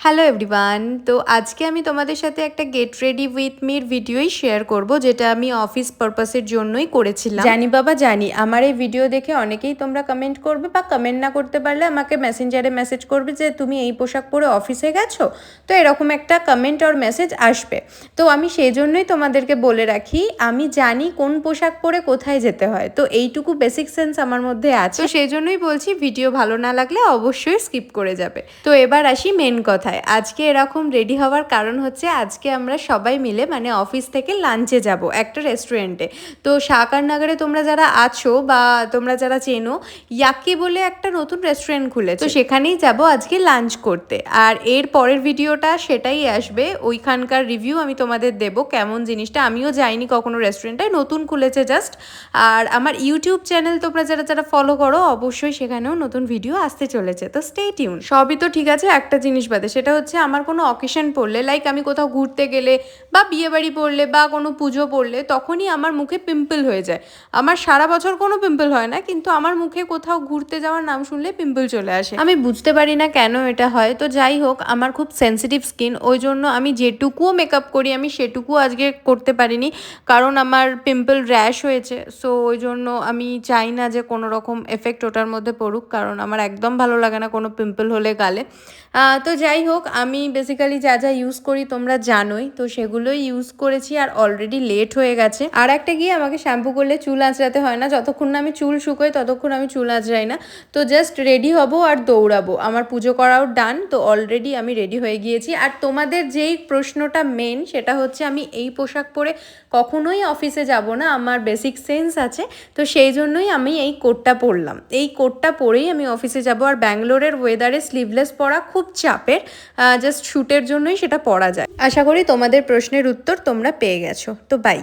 Hello everyone. তো আজকে আমি তোমাদের সাথে একটা গেট রেডি উইথ মির ভিডিওই শেয়ার করব, যেটা আমি অফিস পারপাসের জন্যই করেছিলাম। জানি বাবা জানি, আমার এই ভিডিও দেখে অনেকেই তোমরা কমেন্ট করবে, বা কমেন্ট না করতে পারলে আমাকে মেসেঞ্জারে মেসেজ করবে যে তুমি এই পোশাক পরে অফিসে গেছো। তো এরকম একটা কমেন্ট আর মেসেজ আসবে। তো আমি সেই জন্যই তোমাদেরকে বলে রাখি, আমি জানি কোন পোশাক পরে কোথায় যেতে হয়। তো এইটুকু বেসিক সেন্স আমার মধ্যে আছে। তো সেই জন্যই বলছি, ভিডিও ভালো না লাগলে অবশ্যই স্কিপ করে যাবে। তো এবার আসি মেন কথায়। আজকে এরকম রেডি হওয়ার কারণ হচ্ছে, আজকে আমরা সবাই মিলে মানে অফিস থেকে লাঞ্চে যাব একটা রেস্টুরেন্টে। তো শাহকারনগরে তোমরা যারা আছো বা তোমরা যারা চেনো, ইয়াকি বলে একটা নতুন রেস্টুরেন্ট খুলেছে, তো সেখানেই যাব আজকে লাঞ্চ করতে। আর এর পরের ভিডিওটা সেটাই আসবে, ওইখানকার রিভিউ আমি তোমাদের দেবো কেমন জিনিসটা। আমিও যাইনি কখনো রেস্টুরেন্টে, নতুন খুলেছে জাস্ট। আর আমার ইউটিউব চ্যানেল তোমরা যারা যারা ফলো করো, অবশ্যই সেখানেও নতুন ভিডিও আসতে চলেছে। তো স্টে টিউন। সবই তো ঠিক আছে, একটা জিনিস বাদে, সেটা হচ্ছে আমার কোনো অকেশন পড়লে, লাইক আমি কোথাও ঘুরতে গেলে বা বিয়েবাড়ি পড়লে বা কোনো পুজো পড়লে, তখনই আমার মুখে পিম্পল হয়ে যায়। আমার সারা বছর কোনো পিম্পল হয় না, কিন্তু আমার মুখে কোথাও ঘুরতে যাওয়ার নাম শুনলে পিম্পল চলে আসে। আমি বুঝতে পারি না কেন এটা হয়। তো যাই হোক, আমার খুব সেন্সিটিভ স্কিন, ওই জন্য আমি যেটুকুও মেকআপ করি আমি সেটুকুও আজকে করতে পারিনি, কারণ আমার পিম্পল র্যাশ হয়েছে। সো ওই জন্য আমি চাই না যে কোনো রকম এফেক্ট ওটার মধ্যে পড়ুক, কারণ আমার একদম ভালো লাগে না কোনো পিম্পল হলে গালে। তো যাই হোক, আমি বেসিক্যালি যা যা ইউজ করি তোমরা জানোই, তো সেগুলোই ইউজ করেছি। আর অলরেডি লেট হয়ে গেছে। আর একটা গিয়ে আমাকে শ্যাম্পু করলে চুল আঁচড়াতে হয় না, যতক্ষণ না আমি চুল শুকোই ততক্ষণ আমি চুল আঁচড়াই না। তো জাস্ট রেডি হব আর দৌড়াবো। আমার পুজো করাও ডান, তো অলরেডি আমি রেডি হয়ে গিয়েছি। আর তোমাদের যেই প্রশ্নটা মেন, সেটা হচ্ছে আমি এই পোশাক পরে কখনোই অফিসে যাব না, আমার বেসিক সেন্স আছে। তো সেই জন্যই আমি এই কোটটা পরলাম, এই কোটটা পরেই আমি অফিসে যাব। আর ব্যাঙ্গালোরের ওয়েদারে স্লিভলেস পরা খুব চাপের, জাস্ট শ্যুটের জন্যই সেটা পরা যায়। আশা করি তোমাদের প্রশ্নের উত্তর তোমরা পেয়ে গেছো। তো বাই।